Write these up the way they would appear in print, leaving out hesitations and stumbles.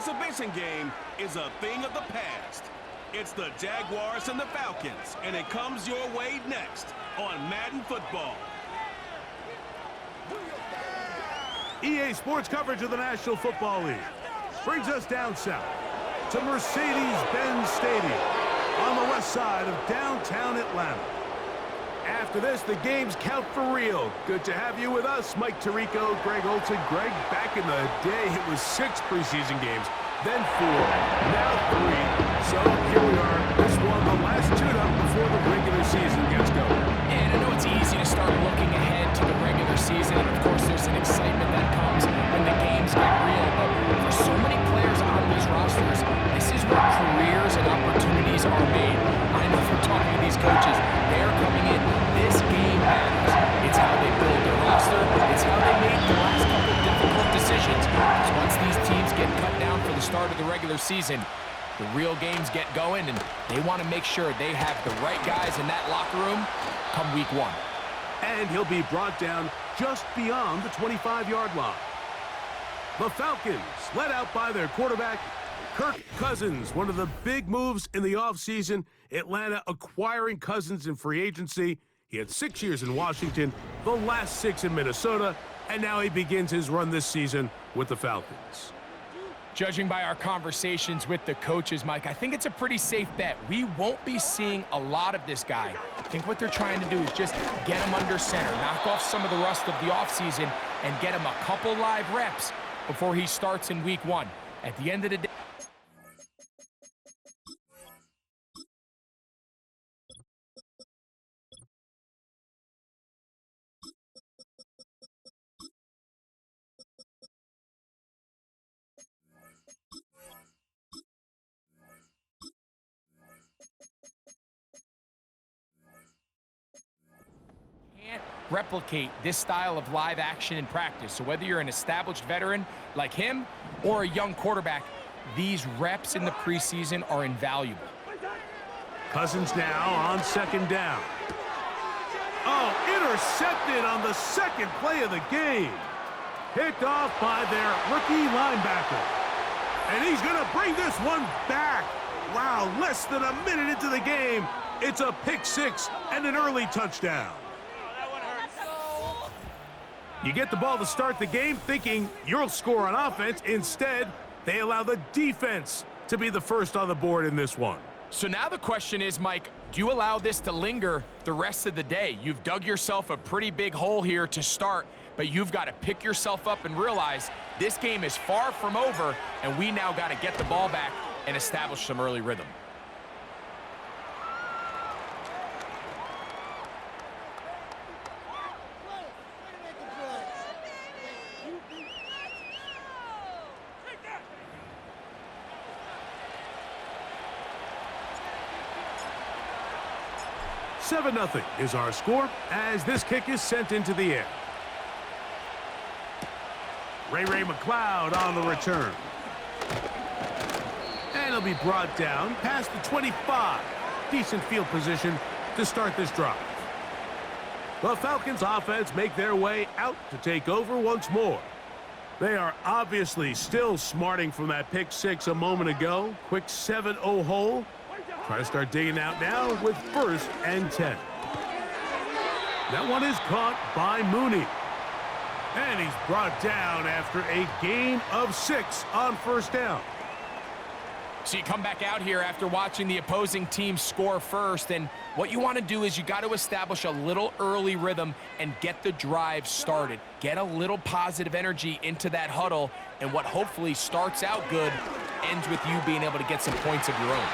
exhibition game is a thing of the past. It's the Jaguars and the Falcons, and it comes your way next on Madden Football. EA Sports coverage of the National Football League brings us down south to Mercedes-Benz Stadium on the west side of downtown Atlanta. After this, the games count for real. Good to have you with us, Mike Tirico, Greg Olson. Greg, back in the day, it was 6 preseason games, then 4, now 3. So here we are. This one, the last tune-up before the regular season gets going. And I know it's easy to start looking ahead to the regular season. And of course, there's an excitement that comes when the games get real. But for so many players on these rosters, this is where careers and opportunities are made. I know from talking to these coaches, they're coming in. This game matters. It's how they build their roster. It's how they make the last couple of difficult decisions. Because once these teams get cut down for the start of the regular season, the real games get going, and they want to make sure they have the right guys in that locker room come week 1. And he'll be brought down just beyond the 25-yard line. The Falcons, led out by their quarterback, Kirk Cousins. One of the big moves in the offseason, Atlanta acquiring Cousins in free agency. He had 6 years in Washington, the last 6 in Minnesota, and now he begins his run this season with the Falcons. Judging by our conversations with the coaches, Mike, I think it's a pretty safe bet. We won't be seeing a lot of this guy. I think what they're trying to do is just get him under center, knock off some of the rust of the offseason, and get him a couple live reps before he starts in week 1. At the end of the day, replicate this style of live action in practice. So whether you're an established veteran like him or a young quarterback, these reps in the preseason are invaluable. Cousins now on second down. Oh, intercepted on the second play of the game. Picked off by their rookie linebacker. And he's going to bring this one back. Wow, less than a minute into the game. It's a pick 6 and an early touchdown. You get the ball to start the game thinking you'll score on offense. Instead, they allow the defense to be the first on the board in this one. So now the question is, Mike, do you allow this to linger the rest of the day? You've dug yourself a pretty big hole here to start, but you've got to pick yourself up and realize this game is far from over, and we now got to get the ball back and establish some early rhythm. Seven 0 is our score as this kick is sent into the air. Ray McLeod on the return. And he'll be brought down past the 25. Decent field position to start this drive. The Falcons offense make their way out to take over once more. They are obviously still smarting from that pick 6 a moment ago. Quick 7-0 hole. Try to start digging out now with 1st and 10. That one is caught by Mooney. And he's brought down after a gain of 6 on 1st down. So you come back out here after watching the opposing team score first, and what you want to do is you got to establish a little early rhythm and get the drive started. Get a little positive energy into that huddle, and what hopefully starts out good ends with you being able to get some points of your own.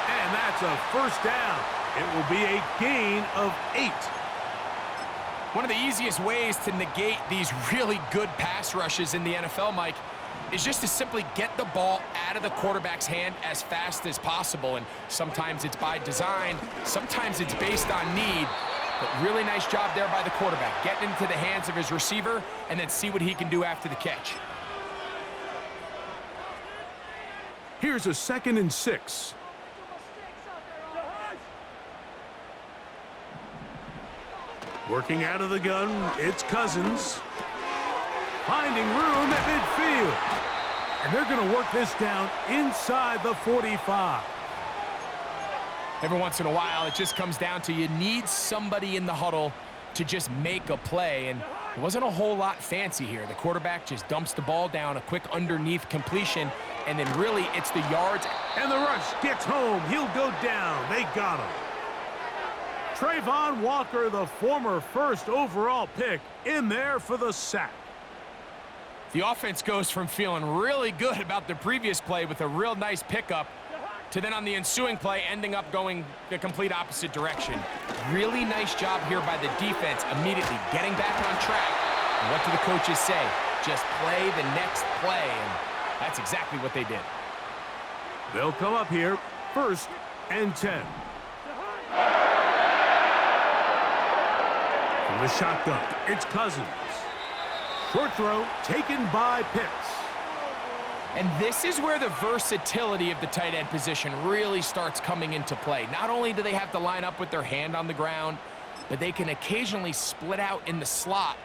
And that's a 1st down. It will be a gain of 8. One of the easiest ways to negate these really good pass rushes in the NFL, Mike, is just to simply get the ball out of the quarterback's hand as fast as possible. And sometimes it's by design, sometimes it's based on need. But really nice job there by the quarterback, getting into the hands of his receiver and then see what he can do after the catch. Here's a 2nd and 6. Working out of the gun, it's Cousins. Finding room at midfield. And they're going to work this down inside the 45. Every once in a while, it just comes down to you need somebody in the huddle to just make a play, and it wasn't a whole lot fancy here. The quarterback just dumps the ball down, a quick underneath completion, and then really it's the yards. And the rush gets home. He'll go down. They got him. Trayvon Walker, the former first overall pick, in there for the sack. The offense goes from feeling really good about the previous play with a real nice pickup to then on the ensuing play ending up going the complete opposite direction. Really nice job here by the defense immediately getting back on track. And what do the coaches say? Just play the next play, and that's exactly what they did. They'll come up here, 1st and 10. From the shotgun, it's Cousins. Short throw taken by Pitts. And this is where the versatility of the tight end position really starts coming into play. Not only do they have to line up with their hand on the ground, but they can occasionally split out in the slot.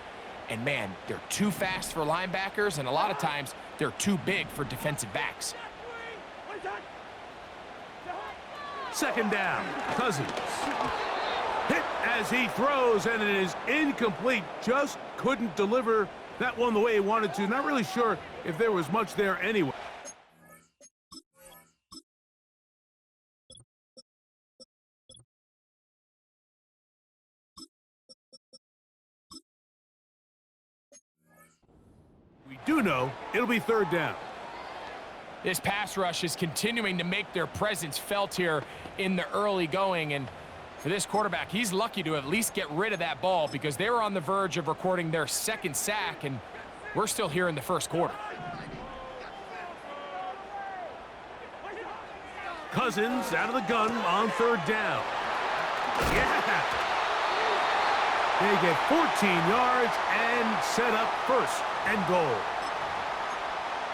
And man, they're too fast for linebackers, and a lot of times they're too big for defensive backs. 2nd down, Cousins. Hit as he throws, and it is incomplete. Just couldn't deliver that one the way he wanted to. Not really sure if there was much there anyway. We do know it'll be 3rd down. This pass rush is continuing to make their presence felt here in the early going, and for this quarterback, he's lucky to at least get rid of that ball because they were on the verge of recording their 2nd sack, and we're still here in the 1st quarter. Cousins out of the gun on 3rd down. Yeah! They get 14 yards and set up 1st and goal.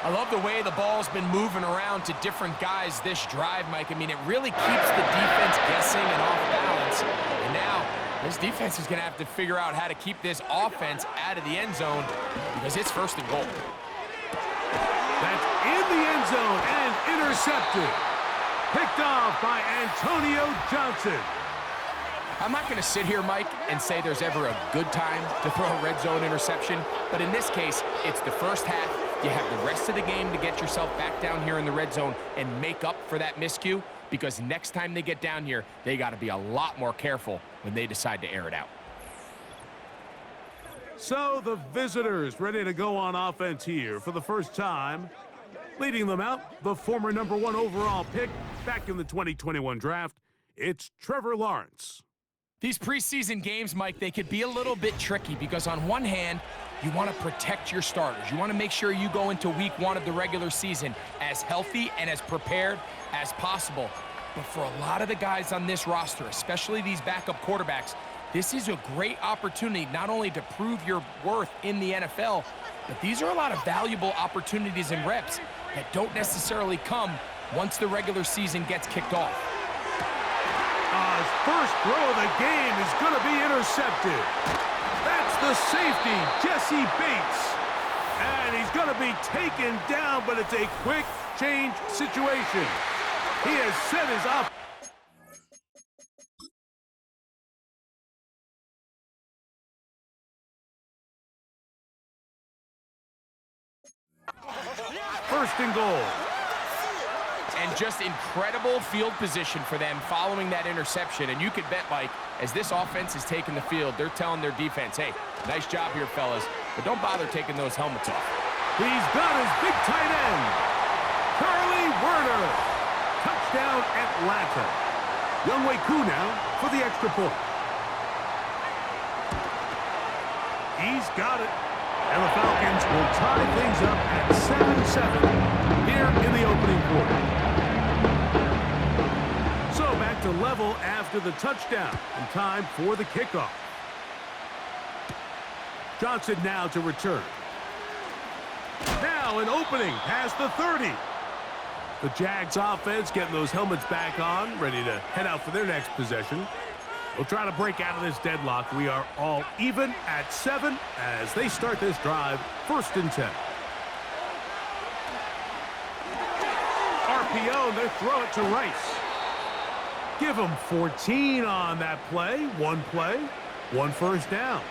I love the way the ball's been moving around to different guys this drive, Mike. I mean, it really keeps the defense guessing and off balance. And now, this defense is going to have to figure out how to keep this offense out of the end zone because it's 1st and goal. That's in the end zone and intercepted. Picked off by Antonio Johnson. I'm not going to sit here, Mike, and say there's ever a good time to throw a red zone interception, but in this case, it's the 1st half. You have the rest of the game to get yourself back down here in the red zone and make up for that miscue, because next time they get down here, they got to be a lot more careful when they decide to air it out. So the visitors ready to go on offense here for the first time. Leading them out, the former #1 overall pick back in the 2021 draft, it's Trevor Lawrence. These preseason games, Mike, they could be a little bit tricky because on one hand, you want to protect your starters. You want to make sure you go into week 1 of the regular season as healthy and as prepared as possible. But for a lot of the guys on this roster, especially these backup quarterbacks, this is a great opportunity not only to prove your worth in the NFL, but these are a lot of valuable opportunities and reps that don't necessarily come once the regular season gets kicked off. His first throw of the game is going to be intercepted. That's the safety, Jesse Bates. And he's going to be taken down, but it's a quick change situation. He has set his up. First and goal. And just incredible field position for them following that interception. And you could bet, Mike, as this offense is taking the field, they're telling their defense, hey, nice job here, fellas, but don't bother taking those helmets off. He's got his big tight end, Charlie Werner. Touchdown, Atlanta. Younghoe Koo now for the extra point. He's got it. And the Falcons will tie things up at 7-7 here in the opening quarter. So back to level after the touchdown and time for the kickoff. Johnson now to return. Now an opening past the 30. The Jags offense getting those helmets back on, ready to head out for their next possession. We'll try to break out of this deadlock. We are all even at 7 as they start this drive, 1st and 10. RPO, and they throw it to Rice. Give him 14 on that play, one first down.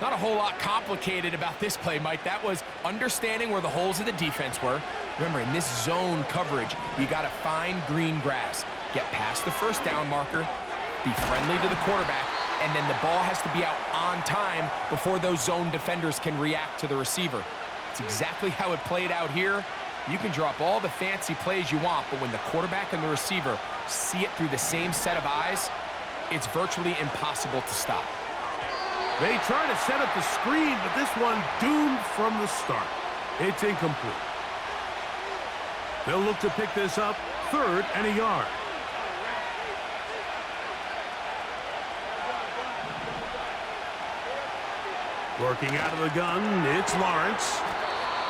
Not a whole lot complicated about this play, Mike. That was understanding where the holes of the defense were. Remember, in this zone coverage, you got to find green grass. Get past the first down marker, be friendly to the quarterback, and then the ball has to be out on time before those zone defenders can react to the receiver. It's exactly how it played out here. You can drop all the fancy plays you want, but when the quarterback and the receiver see it through the same set of eyes, it's virtually impossible to stop. They try to set up the screen, but this one doomed from the start. It's incomplete. They'll look to pick this up, 3rd and a yard. Working out of the gun, it's Lawrence.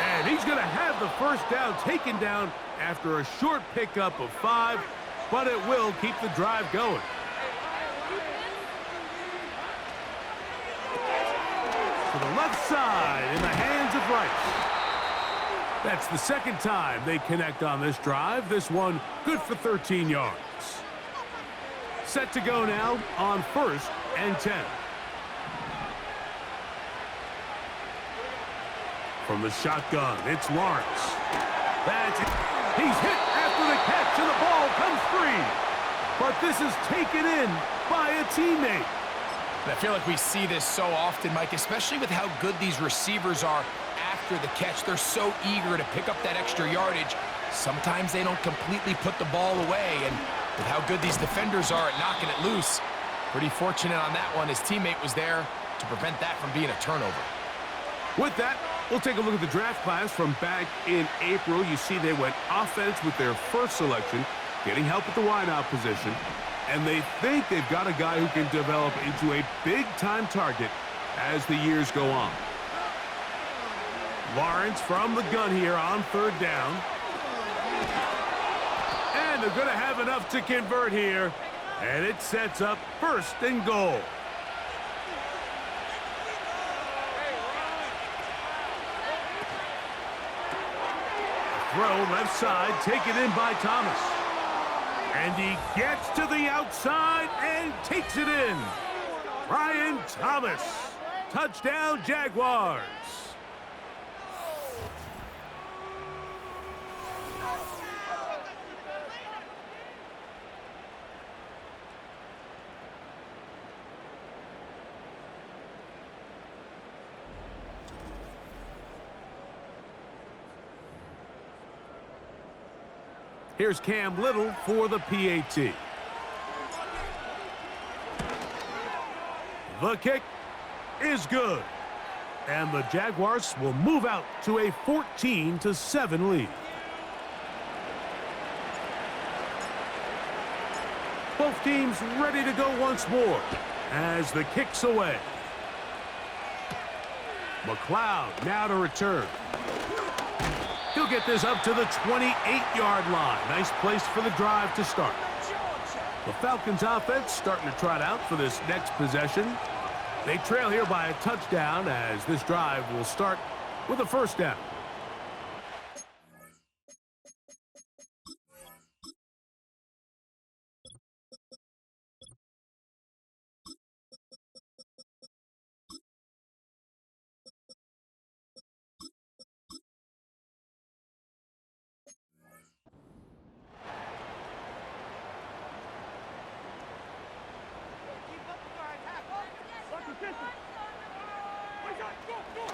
And he's going to have the first down taken down after a short pickup of 5, but it will keep the drive going. To the left side in the hands of Rice. That's the second time they connect on this drive. This one good for 13 yards. Set to go now on 1st and 10. From the shotgun, it's Lawrence. That's it. He's hit after the catch, and the ball comes free. But this is taken in by a teammate. I feel like we see this so often, Mike, especially with how good these receivers are after the catch. They're so eager to pick up that extra yardage. Sometimes they don't completely put the ball away, and with how good these defenders are at knocking it loose, pretty fortunate on that one. His teammate was there to prevent that from being a turnover. With that, we'll take a look at the draft class from back in April. You see they went offense with their first selection, getting help at the wideout position, and they think they've got a guy who can develop into a big-time target as the years go on. Lawrence from the gun here on 3rd down. And they're going to have enough to convert here, and it sets up 1st and goal. Throw left side, taken in by Thomas. And he gets to the outside and takes it in. Brian Thomas. Touchdown, Jaguars. Here's Cam Little for the PAT. The kick is good. And the Jaguars will move out to a 14-7 lead. Both teams ready to go once more as the kick's away. McLeod now to return. He'll get this up to the 28-yard line. Nice place for the drive to start. The Falcons offense starting to trot out for this next possession. They trail here by a touchdown as this drive will start with a first down.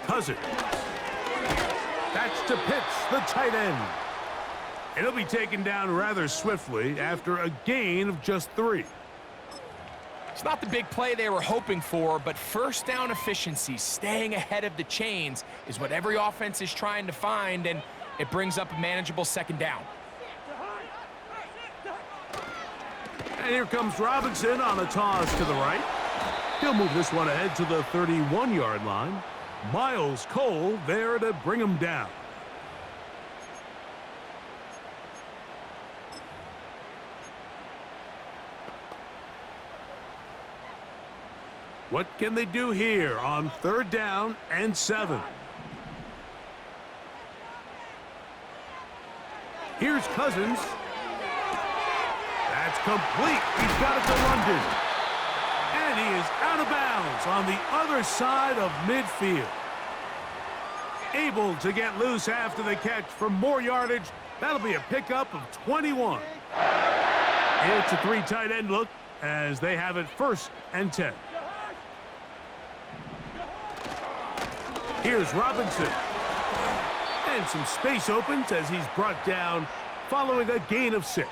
Cousins. That's to Pitts, the tight end. It'll be taken down rather swiftly after a gain of just 3. It's not the big play they were hoping for, but first down efficiency, staying ahead of the chains, is what every offense is trying to find, and it brings up a manageable second down. And here comes Robinson on a toss to the right. He'll move this one ahead to the 31-yard line. Miles Cole there to bring him down. What can they do here on 3rd down and 7? Here's Cousins. That's complete. He's got it to London. And he is out of bounds on the other side of midfield. Able to get loose after the catch for more yardage. That'll be a pickup of 21. It's a 3 tight end look as they have it 1st and 10. Here's Robinson. And some space opens as he's brought down following a gain of 6.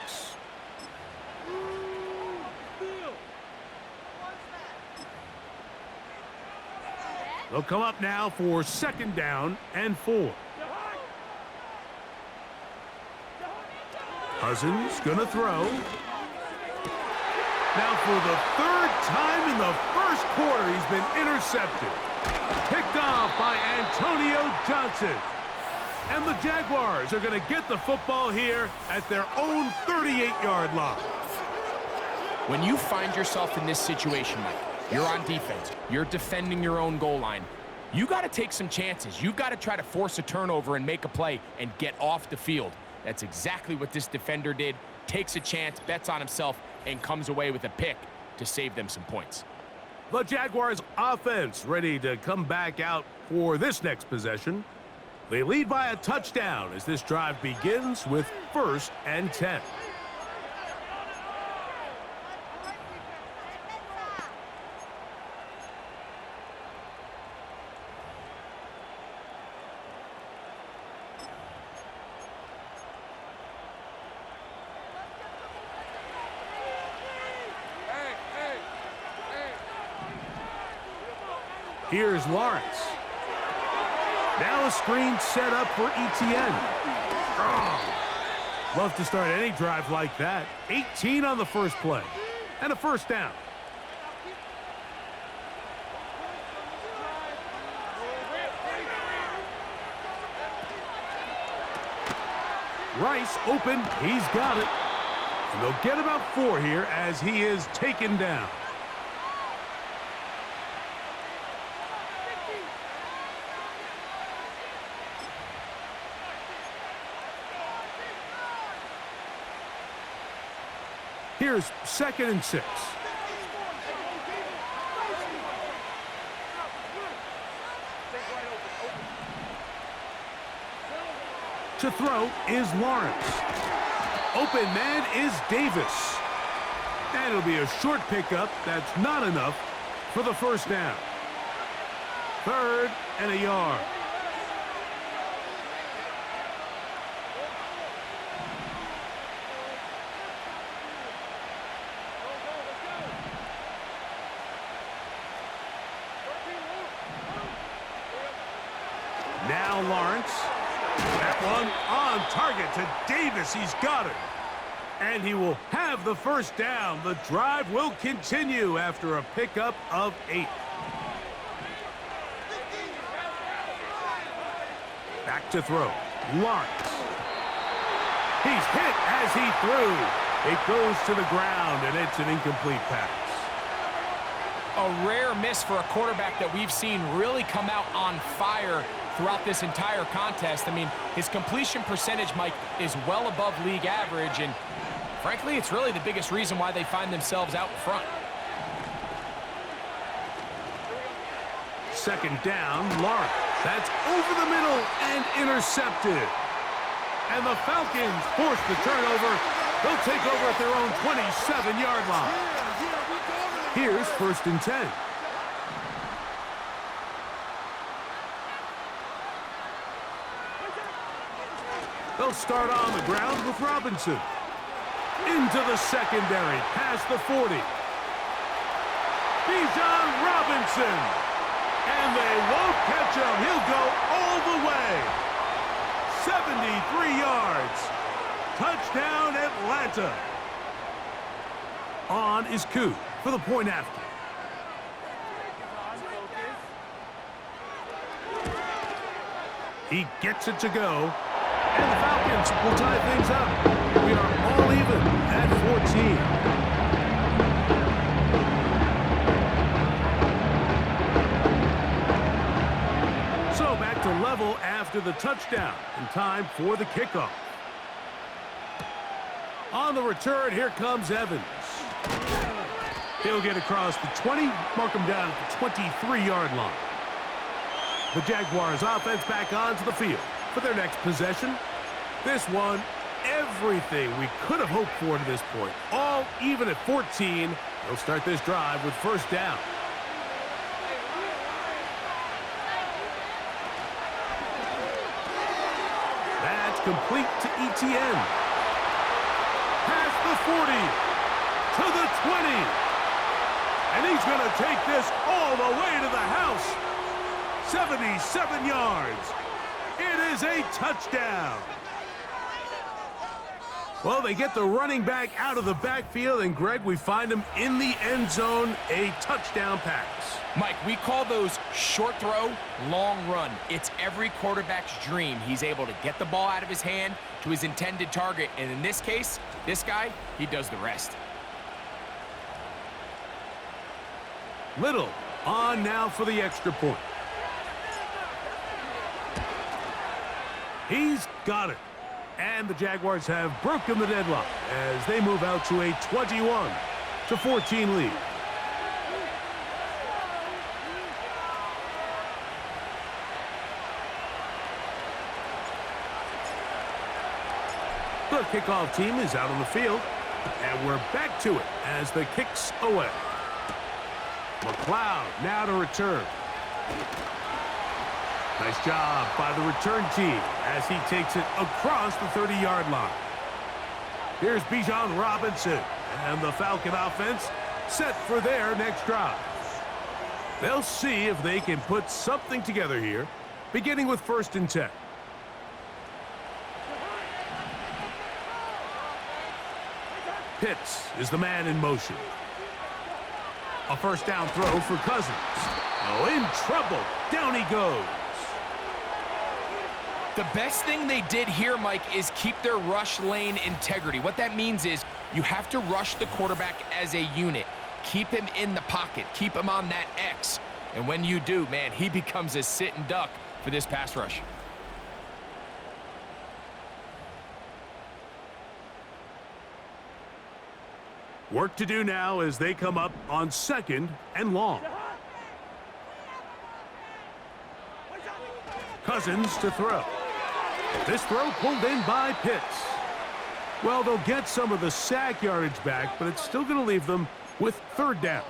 They'll come up now for 2nd down and 4. Cousins gonna throw. Now for the 3rd time in the 1st quarter, he's been intercepted. Picked off by Antonio Johnson. And the Jaguars are going to get the football here at their own 38-yard line. When you find yourself in this situation, Mike, you're on defense, you're defending your own goal line, you got to take some chances. You've got to try to force a turnover and make a play and get off the field. That's exactly what this defender did. Takes a chance, bets on himself, and comes away with a pick to save them some points. The Jaguars offense ready to come back out for this next possession. They lead by a touchdown as this drive begins with 1st and 10. Here's Lawrence. Now a screen set up for Etienne. Oh, love to start any drive like that. 18 on the first play. And a 1st down. Rice open. He's got it. And they'll get about 4 here as he is taken down. Here's 2nd and 6. To throw is Lawrence. Open man is Davis. And it'll be a short pickup. That's not enough for the 1st down. 3rd and a yard. Now Lawrence. That one on target to Davis. He's got it. And he will have the 1st down. The drive will continue after a pickup of 8. Back to throw. Lawrence. He's hit as he threw. It goes to the ground, and it's an incomplete pass. A rare miss for a quarterback that we've seen really come out on fire throughout this entire contest. I mean, his completion percentage, Mike, is well above league average, and frankly, it's really the biggest reason why they find themselves out in front. 2nd down, Lawrence. That's over the middle and intercepted. And the Falcons force the turnover. They'll take over at their own 27-yard line. Here's 1st and 10. They'll start on the ground with Robinson. Into the secondary, past the 40. Bijan Robinson. And they won't catch him. He'll go all the way. 73 yards. Touchdown, Atlanta. On is Koo for the point after. He gets it to go. And the Falcons will tie things up. We are all even at 14. So back to level after the touchdown. And time for the kickoff. On the return, here comes Evans. He'll get across the 20, mark him down at the 23-yard line. The Jaguars offense back onto the field for their next possession. This one, everything we could have hoped for to this point. All even at 14. They'll start this drive with first down. That's complete to ETN. Past the 40 to the 20. And he's going to take this all the way to the house. 77 yards. It is a touchdown. Well, they get the running back out of the backfield, and Greg, we find him in the end zone, a touchdown pass. Mike, we call those short throw, long run. It's every quarterback's dream. He's able to get the ball out of his hand to his intended target, and in this case, this guy, he does the rest. Little on now for the extra point. He's got it. And the Jaguars have broken the deadlock as they move out to a 21-14 lead. The kickoff team is out on the field, and we're back to it as the kick's away. McLeod now to return. Nice job by the return team as he takes it across the 30-yard line. Here's Bijan Robinson, and the Falcon offense set for their next drive. They'll see if they can put something together here, beginning with 1st and 10. Pitts is the man in motion. A first down throw for Cousins. Oh, in trouble. Down he goes. The best thing they did here, Mike, is keep their rush lane integrity. What that means is you have to rush the quarterback as a unit. Keep him in the pocket. Keep him on that X. And when you do, man, he becomes a sitting duck for this pass rush. Work to do now as they come up on 2nd and long. Cousins to throw. This throw pulled in by Pitts. Well, they'll get some of the sack yardage back, but it's still going to leave them with 3rd down.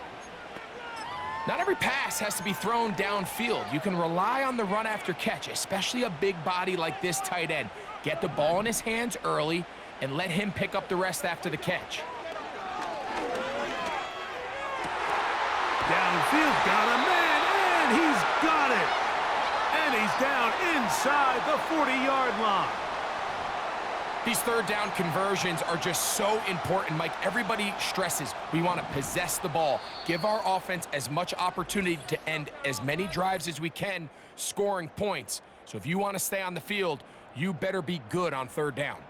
Not every pass has to be thrown downfield. You can rely on the run after catch, especially a big body like this tight end. Get the ball in his hands early and let him pick up the rest after the catch. Downfield, got a man, and he's got it. And he's down inside the 40-yard line. These 3rd down conversions are just so important, Mike. Everybody stresses we want to possess the ball, give our offense as much opportunity to end as many drives as we can, scoring points. So if you want to stay on the field, you better be good on 3rd down.